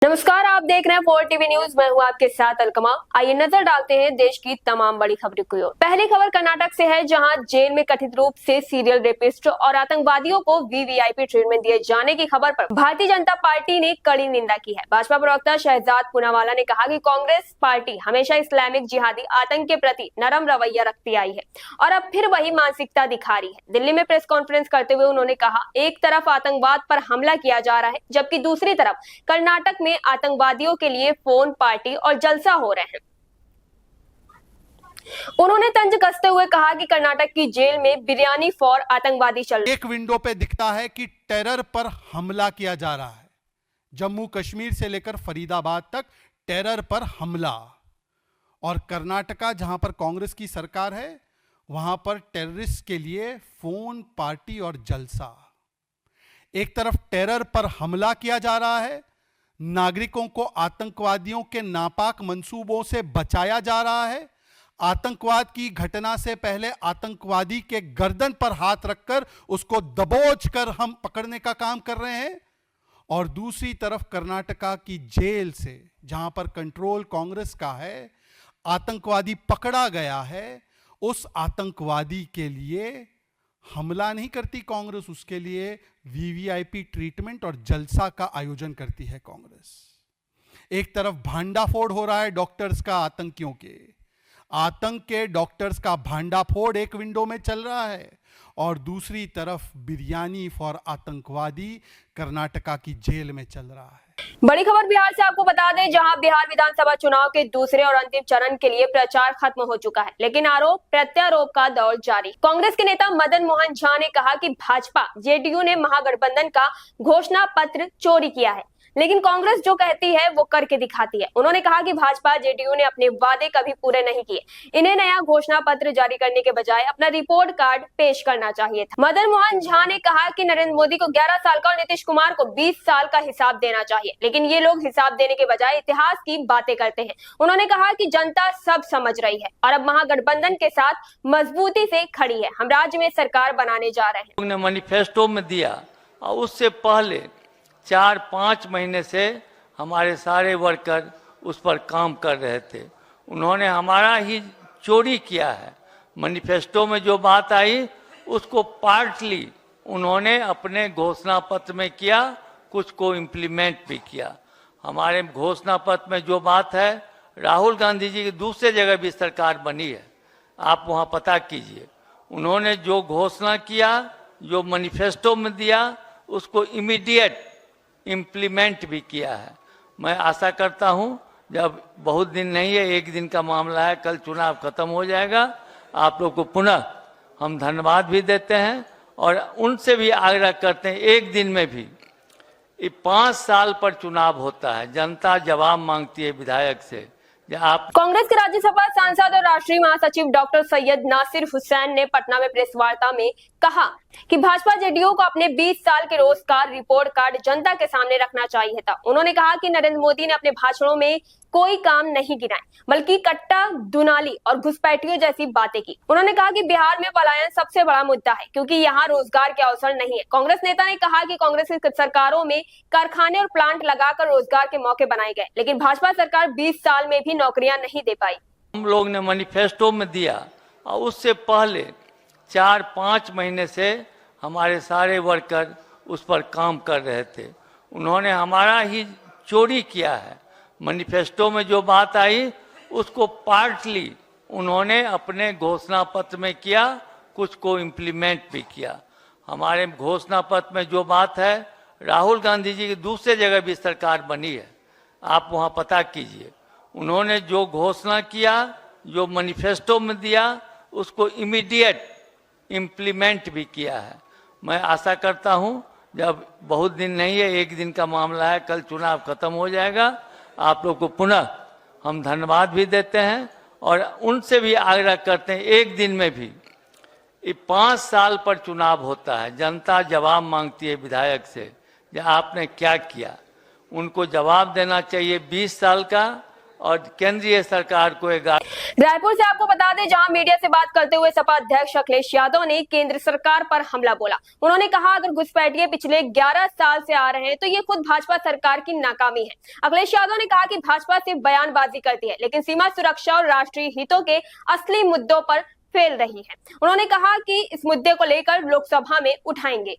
नमस्कार, आप देख रहे हैं 4 टीवी न्यूज। मैं हूं आपके साथ अलकमा। आइए नजर डालते हैं देश की तमाम बड़ी खबरों की ओर। पहली खबर कर्नाटक से है, जहां जेल में कथित रूप से सीरियल रेपिस्ट और आतंकवादियों को वीवीआईपी ट्रीटमेंट दिए जाने की खबर पर भारतीय जनता पार्टी ने कड़ी निंदा की है। भाजपा प्रवक्ता शहजाद पूनावाला ने कहा कि कांग्रेस पार्टी हमेशा इस्लामिक जिहादी आतंक के प्रति नरम रवैया रखती आई है और अब फिर वही मानसिकता दिखा रही है। दिल्ली में प्रेस कॉन्फ्रेंस करते हुए उन्होंने कहा, एक तरफ आतंकवाद पर हमला किया जा रहा है, जबकि दूसरी तरफ कर्नाटक में आतंकवादियों के लिए फोन पार्टी और जलसा हो रहे हैं। उन्होंने तंज कसते हुए कहा कि कर्नाटक की जेल में बिरयानी फॉर आतंकवादी चल रहा है। एक विंडो पे दिखता है कि टेरर पर हमला किया जा रहा है। जम्मू कश्मीर से लेकर फरीदाबाद तक टेरर पर हमला, और कर्नाटका जहां पर कांग्रेस की सरकार है वहां पर टेररिस्ट के लिए फोन पार्टी और जलसा। एक तरफ टेरर पर हमला किया जा रहा है, नागरिकों को आतंकवादियों के नापाक मंसूबों से बचाया जा रहा है, आतंकवाद की घटना से पहले आतंकवादी के गर्दन पर हाथ रखकर उसको दबोच कर हम पकड़ने का काम कर रहे हैं। और दूसरी तरफ कर्नाटका की जेल से, जहां पर कंट्रोल कांग्रेस का है, आतंकवादी पकड़ा गया है, उस आतंकवादी के लिए हमला नहीं करती कांग्रेस, उसके लिए वीवीआईपी ट्रीटमेंट और जलसा का आयोजन करती है कांग्रेस। एक तरफ भांडाफोड़ हो रहा है डॉक्टर्स का, आतंकियों के आतंक के डॉक्टर्स का भांडाफोड़ एक विंडो में चल रहा है, और दूसरी तरफ बिरयानी फॉर आतंकवादी कर्नाटका की जेल में चल रहा है। बड़ी खबर बिहार से आपको बता दें, जहां बिहार विधानसभा चुनाव के दूसरे और अंतिम चरण के लिए प्रचार खत्म हो चुका है, लेकिन आरोप प्रत्यारोप का दौर जारी। कांग्रेस के नेता मदन मोहन झा ने कहा कि भाजपा जेडीयू ने महागठबंधन का घोषणा पत्र चोरी किया है, लेकिन कांग्रेस जो कहती है वो करके दिखाती है। उन्होंने कहा कि भाजपा जेडीयू ने अपने वादे कभी पूरे नहीं किए, इन्हें नया घोषणा पत्र जारी करने के बजाय अपना रिपोर्ट कार्ड पेश करना चाहिए था। मदन मोहन झा ने कहा कि नरेंद्र मोदी को 11 साल का और नीतीश कुमार को 20 साल का हिसाब देना चाहिए, लेकिन ये लोग हिसाब देने के बजाय इतिहास की बातें करते हैं। उन्होंने कहा कि जनता सब समझ रही है और अब महागठबंधन के साथ मजबूती से खड़ी है। हम राज्य में सरकार बनाने जा रहे हैं। मैनिफेस्टो में दिया, और उससे पहले 4-5 महीने से हमारे सारे वर्कर उस पर काम कर रहे थे। उन्होंने हमारा ही चोरी किया है। मैनिफेस्टो में जो बात आई उसको पार्टली उन्होंने अपने घोषणा पत्र में किया, कुछ को इम्प्लीमेंट भी किया। हमारे घोषणा पत्र में जो बात है, राहुल गांधी जी की दूसरे जगह भी सरकार बनी है, आप वहाँ पता कीजिए। उन्होंने जो घोषणा किया, जो मैनिफेस्टो में दिया, उसको इमीडिएट इम्प्लीमेंट भी किया है। मैं आशा करता हूं, जब बहुत दिन नहीं है, एक दिन का मामला है, कल चुनाव खत्म हो जाएगा। आप लोग को पुनः हम धन्यवाद भी देते हैं और उनसे भी आग्रह करते हैं, एक दिन में भी 5 साल पर चुनाव होता है, जनता जवाब मांगती है विधायक से। आप कांग्रेस के राज्यसभा सांसद और राष्ट्रीय महासचिव डॉक्टर सैयद नासिर हुसैन ने पटना में प्रेस वार्ता में कहा कि भाजपा जेडीयू को अपने 20 साल के रोजगार रिपोर्ट कार्ड जनता के सामने रखना चाहिए था। उन्होंने कहा कि नरेंद्र मोदी ने अपने भाषणों में कोई काम नहीं गिनाए, बल्कि कट्टा, दुनाली और घुसपैठियों जैसी बातें की। उन्होंने कहा कि बिहार में पलायन सबसे बड़ा मुद्दा है, क्योंकि यहाँ रोजगार के अवसर नहीं है। कांग्रेस नेता ने कहा कि कांग्रेस की सरकारों में कारखाने और प्लांट लगाकर रोजगार के मौके बनाए गए, लेकिन भाजपा सरकार 20 साल में भी नौकरियां नहीं दे पाई। हम लोग ने मैनिफेस्टो में दिया, और उससे पहले 4-5 महीने से हमारे सारे वर्कर उस पर काम कर रहे थे। उन्होंने हमारा ही चोरी किया है। मैनिफेस्टो में जो बात आई उसको पार्टली उन्होंने अपने घोषणा पत्र में किया, कुछ को इम्प्लीमेंट भी किया। हमारे घोषणा पत्र में जो बात है, राहुल गांधी जी की दूसरे जगह भी सरकार बनी है, आप वहाँ पता कीजिए। उन्होंने जो घोषणा किया, जो मैनिफेस्टो में दिया, उसको इमीडिएट इम्प्लीमेंट भी किया है। मैं आशा करता हूं, जब बहुत दिन नहीं है, एक दिन का मामला है, कल चुनाव खत्म हो जाएगा। आप लोग को पुनः हम धन्यवाद भी देते हैं और उनसे भी आग्रह करते हैं, एक दिन में भी 5 साल पर चुनाव होता है, जनता जवाब मांगती है विधायक से, आपने क्या किया। उनको जवाब देना चाहिए 20 साल का और केंद्रीय सरकार को 11। रायपुर से आपको बता दें, जहां मीडिया से बात करते हुए सपा अध्यक्ष अखिलेश यादव ने केंद्र सरकार पर हमला बोला। उन्होंने कहा, अगर घुसपैठिए पिछले 11 साल से आ रहे हैं तो ये खुद भाजपा सरकार की नाकामी है। अखिलेश यादव ने कहा कि भाजपा सिर्फ बयानबाजी करती है, लेकिन सीमा सुरक्षा और राष्ट्रीय हितों के असली मुद्दों पर फेल रही है। उन्होंने कहा कि इस मुद्दे को लेकर लोकसभा में उठाएंगे।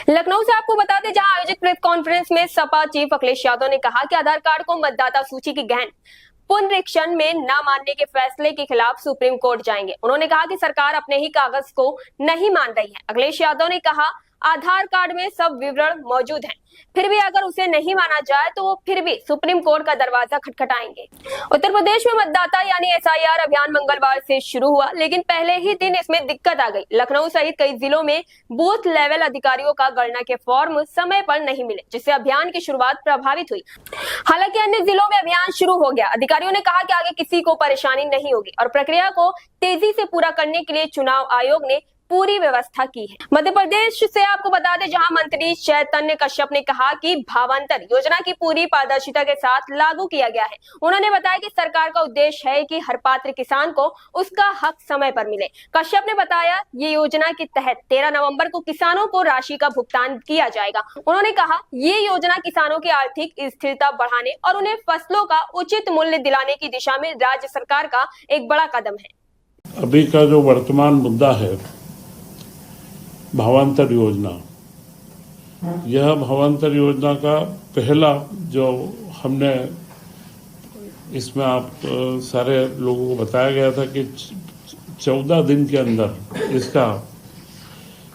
लखनऊ से आपको बता दें, जहां आयोजित प्रेस कॉन्फ्रेंस में सपा चीफ अखिलेश यादव ने कहा कि आधार कार्ड को मतदाता सूची की गहन पुनरीक्षण में न मानने के फैसले के खिलाफ सुप्रीम कोर्ट जाएंगे। उन्होंने कहा कि सरकार अपने ही कागज को नहीं मान रही है। अखिलेश यादव ने कहा, आधार कार्ड में सब विवरण मौजूद हैं, फिर भी अगर उसे नहीं माना जाए तो वो फिर भी सुप्रीम कोर्ट का दरवाजा खटखटाएंगे। उत्तर प्रदेश में मतदाता यानी एसआईआर अभियान मंगलवार से शुरू हुआ, लेकिन पहले ही दिन इसमें दिक्कत आ गई। लखनऊ सहित कई जिलों में बूथ लेवल अधिकारियों का गणना के फॉर्म समय पर नहीं मिले, जिससे अभियान की शुरुआत प्रभावित हुई। हालांकि अन्य जिलों में अभियान शुरू हो गया। अधिकारियों ने कहा कि आगे किसी को परेशानी नहीं होगी और प्रक्रिया को तेजी से पूरा करने के लिए चुनाव आयोग ने पूरी व्यवस्था की है। मध्य प्रदेश से आपको बता दें, जहां मंत्री चैतन्य कश्यप ने कहा कि भावांतर योजना की पूरी पारदर्शिता के साथ लागू किया गया है। उन्होंने बताया कि सरकार का उद्देश्य है कि हर पात्र किसान को उसका हक समय पर मिले। कश्यप ने बताया, ये योजना के तहत 13 नवंबर को किसानों को राशि का भुगतान किया जाएगा। उन्होंने कहा, ये योजना किसानों की आर्थिक स्थिरता बढ़ाने और उन्हें फसलों का उचित मूल्य दिलाने की दिशा में राज्य सरकार का एक बड़ा कदम है। अभी का जो वर्तमान मुद्दा है भावांतर योजना, यह भावांतर योजना का पहला जो हमने इसमें आप सारे लोगों को बताया गया था कि 14 दिन के अंदर इसका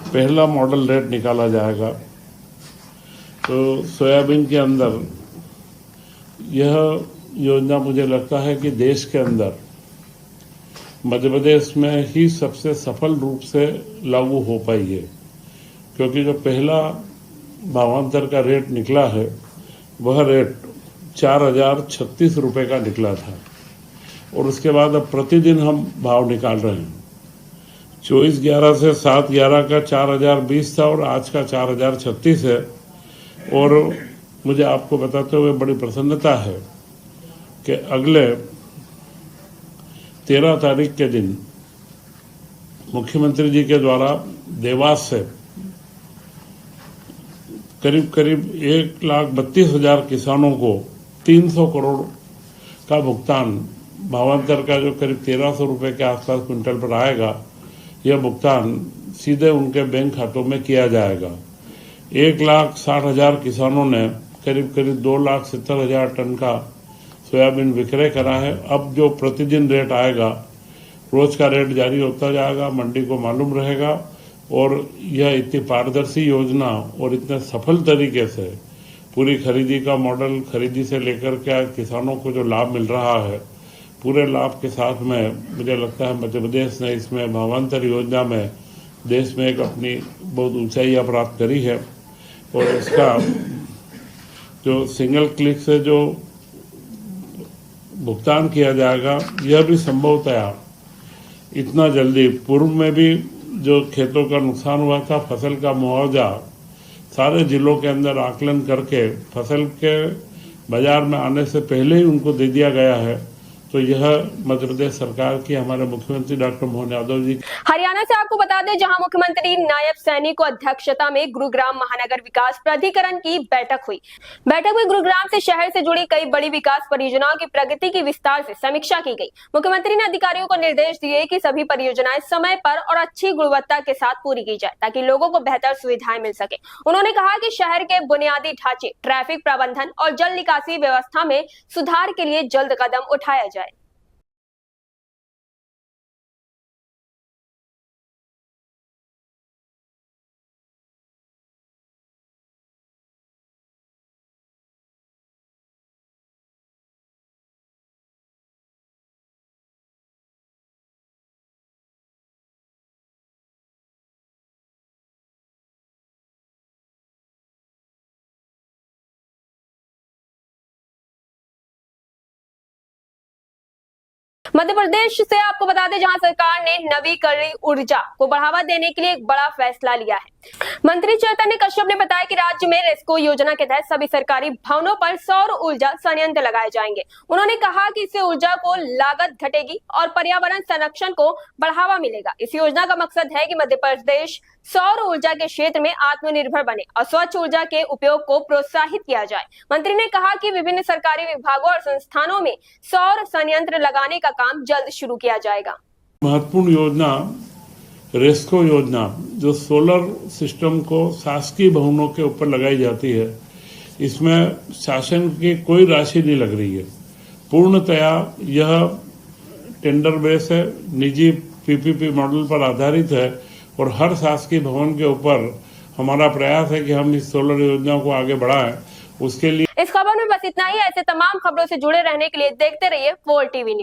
पहला मॉडल रेट निकाला जाएगा। तो सोयाबीन के अंदर यह योजना मुझे लगता है कि देश के अंदर मध्य प्रदेश में ही सबसे सफल रूप से लागू हो पाई है, क्योंकि जो पहला भावांतर का रेट निकला है वह रेट 4036 रुपये का निकला था और उसके बाद अब प्रतिदिन हम भाव निकाल रहे हैं। 24/11 से 7/11 का 4020 था और आज का 4036 है। और मुझे आपको बताते हुए बड़ी प्रसन्नता है कि अगले 13 तारीख के दिन मुख्यमंत्री जी के द्वारा देवास से करीब 1,32,000 किसानों को 300 करोड़ का भुगतान भावांतर का जो करीब 1300 रुपये के आसपास क्विंटल पर आएगा, यह भुगतान सीधे उनके बैंक खातों में किया जाएगा। 1,60,000 किसानों ने करीब 2,70,000 टन का सोयाबीन विक्रय करा है। अब जो प्रतिदिन रेट आएगा, रोज का रेट जारी होता जाएगा, मंडी को मालूम रहेगा। और यह इतनी पारदर्शी योजना और इतने सफल तरीके से पूरी खरीदी का मॉडल, खरीदी से लेकर के किसानों को जो लाभ मिल रहा है, पूरे लाभ के साथ में मुझे लगता है मध्य प्रदेश ने इसमें भावांतर योजना में देश में एक अपनी बहुत ऊंचाइयां प्राप्त करी है। और इसका जो सिंगल क्लिक से जो भुगतान किया जाएगा, यह भी संभवतया इतना जल्दी, पूर्व में भी जो खेतों का नुकसान हुआ था, फसल का मुआवजा सारे जिलों के अंदर आकलन करके फसल के बाजार में आने से पहले ही उनको दे दिया गया है। तो यह मध्य प्रदेश सरकार की, हमारे मुख्यमंत्री डॉक्टर मोहन यादव जी। हरियाणा से आपको बता दें, जहां मुख्यमंत्री नायब सैनी को अध्यक्षता में गुरुग्राम महानगर विकास प्राधिकरण की बैठक हुई। बैठक में गुरुग्राम से शहर से जुड़ी कई बड़ी विकास परियोजनाओं की प्रगति की विस्तार से समीक्षा की गई। मुख्यमंत्री ने अधिकारियों को निर्देश दिए कि सभी परियोजनाएं समय पर और अच्छी गुणवत्ता के साथ पूरी की जाए, ताकि लोगों को बेहतर सुविधाएं मिल सके। उन्होंने कहा कि शहर के बुनियादी ढांचे, ट्रैफिक प्रबंधन और जल निकासी व्यवस्था में सुधार के लिए जल्द कदम उठाया जाए। मध्य प्रदेश से आपको बता दें, जहां सरकार ने नवीकरणीय ऊर्जा को बढ़ावा देने के लिए एक बड़ा फैसला लिया है। मंत्री चैतन्य कश्यप ने बताया कि राज्य में रेस्को योजना के तहत सभी सरकारी भवनों पर सौर ऊर्जा संयंत्र लगाए जाएंगे। उन्होंने कहा कि इससे ऊर्जा को लागत घटेगी और पर्यावरण संरक्षण को बढ़ावा मिलेगा। इस योजना का मकसद है कि मध्य प्रदेश सौर ऊर्जा के क्षेत्र में आत्मनिर्भर बने और स्वच्छ ऊर्जा के उपयोग को प्रोत्साहित किया जाए। मंत्री ने कहा कि विभिन्न सरकारी विभागों और संस्थानों में सौर संयंत्र लगाने का काम जल्द शुरू किया जाएगा। महत्वपूर्ण योजना रेस्को योजना, जो सोलर सिस्टम को शासकीय भवनों के ऊपर लगाई जाती है, इसमें शासन की कोई राशि नहीं लग रही है। पूर्णतया यह टेंडर बेस है, निजी पीपीपी मॉडल पर आधारित है और हर शासकीय भवन के ऊपर हमारा प्रयास है कि हम इस सोलर योजना को आगे बढ़ाएं। उसके लिए इस खबर में बस इतना ही। ऐसे तमाम खबरों से जुड़े रहने के लिए देखते रहिए वोल्ट टीवी न्यूज।